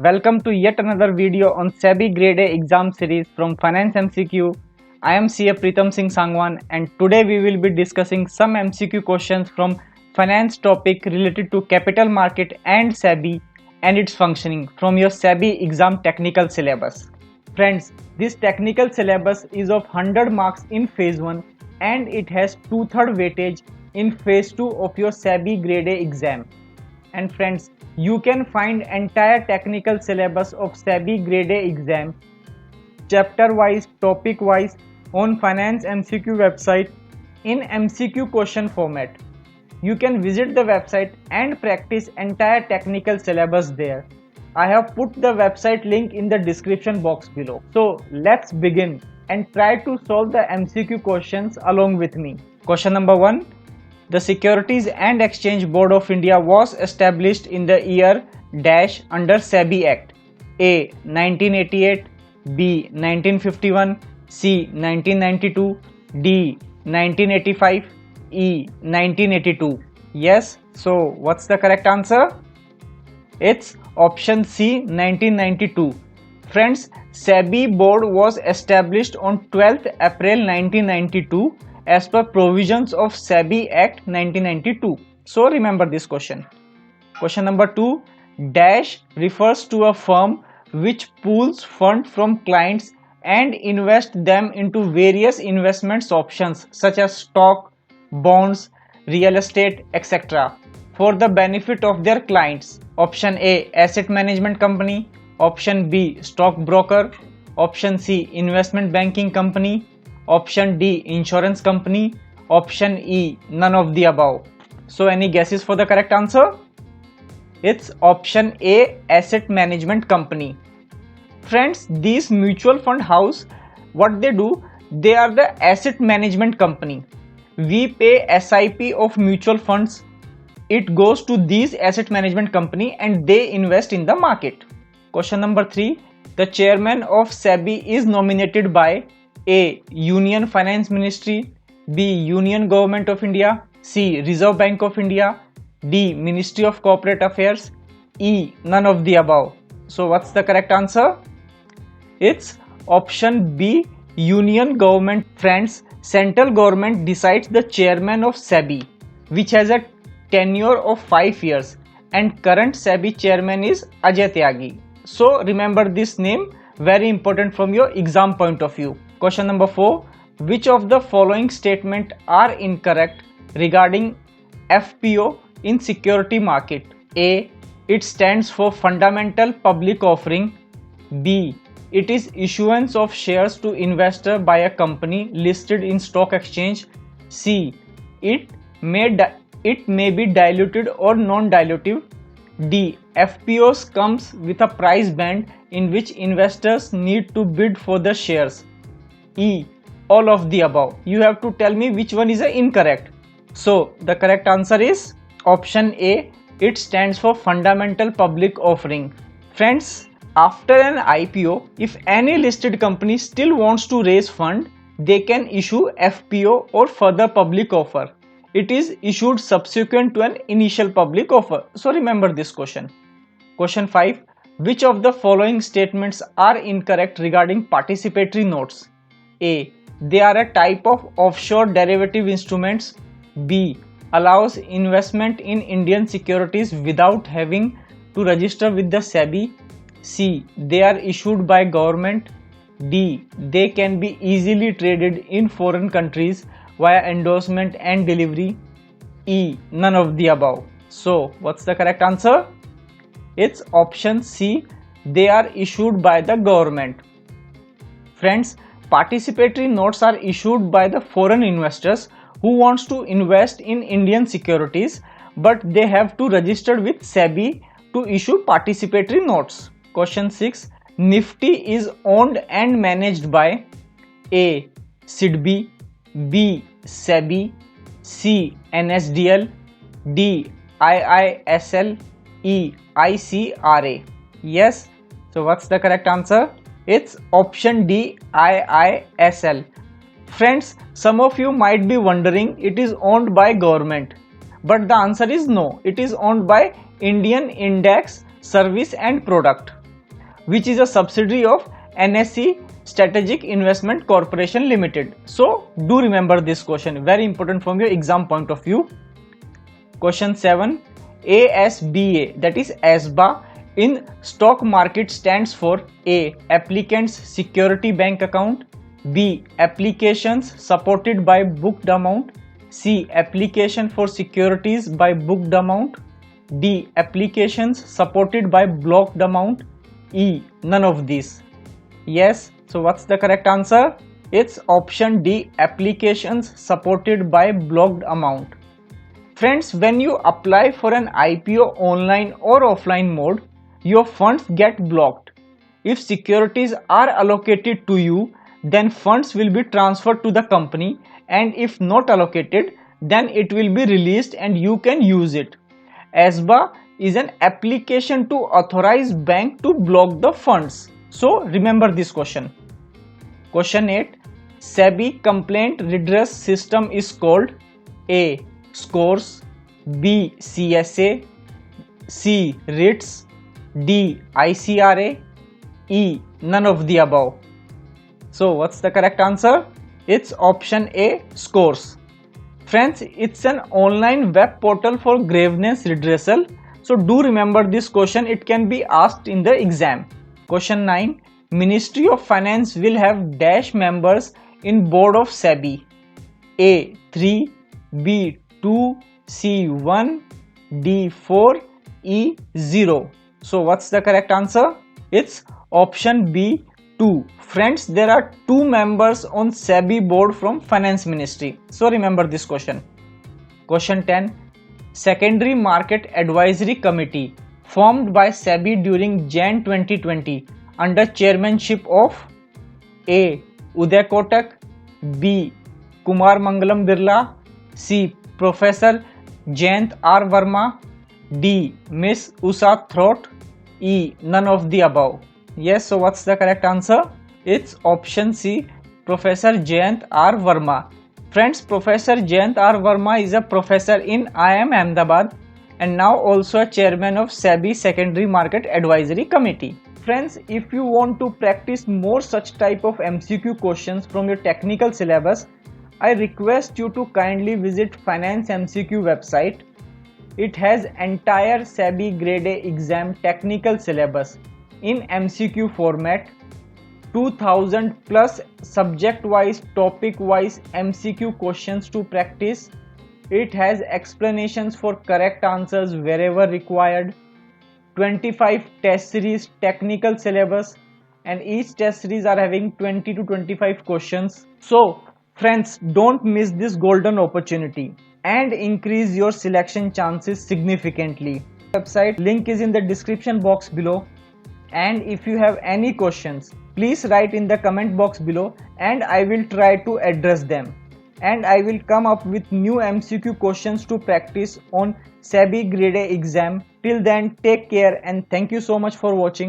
Welcome to yet another video on SEBI Grade A exam series from Finance MCQ. I am CA Pritam Singh Sangwan and today we will be discussing some MCQ questions from finance topic related to capital market and SEBI and its functioning from your SEBI exam technical syllabus. Friends, this technical syllabus is of 100 marks in phase 1 and it has 2/3 weightage in phase 2 of your SEBI Grade A exam. And friends, you can find entire technical syllabus of SEBI Grade A exam chapter wise, topic wise on Finance MCQ website in MCQ question format. You can visit the website and practice entire technical syllabus there. I have put the website link in the description box below. So let's begin and try to solve the MCQ questions along with me. Question number 1. The Securities and Exchange Board of India was established in the year dash under SEBI Act. A. 1988, B. 1951, C. 1992, D. 1985, E. 1982. Yes, so what's the correct answer? It's option C, 1992. Friends, SEBI board was established on 12th April 1992 as per provisions of SEBI Act 1992. So remember this question. Question number 2. Dash refers to a firm which pools funds from clients and invests them into various investments options such as stock, bonds, real estate, etc. for the benefit of their clients. Option A, asset management company. Option B, stock broker. Option C, investment banking company. Option D, insurance company. Option E, none of the above. So any guesses for the correct answer? It's option A, asset management company. Friends, these mutual fund house, what they do, they are the asset management company. We pay SIP of mutual funds. It goes to these asset management company and they invest in the market. Question number 3. The chairman of SEBI is nominated by A. Union Finance Ministry, B. Union Government of India, C. Reserve Bank of India, D. Ministry of Corporate Affairs, E. None of the above. So what's the correct answer? It's option B, Union Government. Friends, central government decides the chairman of SEBI, which has a tenure of 5 years, and current SEBI chairman is Ajay Tyagi. So remember this name, very important from your exam point of view. Question number 4. Which of the following statement are incorrect regarding FPO in security market? A. It stands for Fundamental Public Offering. B. It is issuance of shares to investor by a company listed in stock exchange. C. It may be diluted or non-dilutive. D. FPOs comes with a price band in which investors need to bid for the shares. E. All of the above. You have to tell me which one is incorrect. So the correct answer is option A. It stands for Fundamental Public Offering. Friends, after an IPO, if any listed company still wants to raise fund, they can issue FPO or further public offer. It is issued subsequent to an initial public offer. So remember this question. Question 5. Which of the following statements are incorrect regarding participatory notes? A. They are a type of offshore derivative instruments. B. Allows investment in Indian securities without having to register with the SEBI. C. They are issued by government. D. They can be easily traded in foreign countries via endorsement and delivery. E. None of the above. So what's the correct answer? It's option C. They are issued by the government. Friends, participatory notes are issued by the foreign investors who wants to invest in Indian securities, but they have to register with SEBI to issue participatory notes. Question 6. Nifty is owned and managed by A. SIDBI, B. SEBI, C. NSDL, D. IISL, E. ICRA. Yes, so what's the correct answer? It's option D, IISL. Friends, some of you might be wondering it is owned by government, but the answer is no. It is owned by Indian Index Service and Product. which is a subsidiary of NSE Strategic Investment Corporation Limited. So do remember this question, very important from your exam point of view. Question 7. ASBA, that is ASBA in stock market stands for A. Applicant's security bank account, B. Applications supported by booked amount, C. Application for securities by booked amount, D. Applications supported by blocked amount, E. None of these. Yes, so what's the correct answer? It's option D. Applications supported by blocked amount. Friends, when you apply for an IPO online or offline mode, your funds get blocked. If securities are allocated to you, then funds will be transferred to the company, and if not allocated, then it will be released and you can use it. ASBA is an application to authorize bank to block the funds. So remember this question. Question 8. SEBI complaint redress system is called A. Scores, B. CSA, C. RITS, D. ICRA, E. None of the above. So what's the correct answer? It's option A. Scores. Friends, it's an online web portal for grievances redressal. So do remember this question, it can be asked in the exam. Question 9. Ministry of Finance will have dash members in board of SEBI. A. 3, B. 2, C. 1, D. 4, E. 0. So what's the correct answer? It's option B. 2. Friends, there are 2 members on SEBI board from Finance Ministry. So remember this question. Question 10. Secondary Market Advisory Committee formed by SEBI during Jan 2020 under chairmanship of A. Uday Kotak, B. Kumar Mangalam Birla, C. Professor Jayant R. Verma, D. Miss Usha Throat, E. None of the above. Yes, so what's the correct answer? It's option C. Professor Jayant R. Verma. Friends, Professor Jayant R. Verma is a professor in IIM Ahmedabad and now also a chairman of SEBI Secondary Market Advisory Committee. Friends, if you want to practice more such type of MCQ questions from your technical syllabus, I request you to kindly visit Finance MCQ website. It has entire SEBI Grade A exam technical syllabus in MCQ format, 2000 plus subject wise, topic wise MCQ questions to practice. It has explanations for correct answers wherever required, 25 test series technical syllabus, and each test series are having 20 to 25 questions. So friends, don't miss this golden opportunity and increase your selection chances significantly. Website link is in the description box below, and if you have any questions, please write in the comment box below and I will try to address them. And I will come up with new MCQ questions to practice on SEBI Grade A exam. Till then, take care and thank you so much for watching.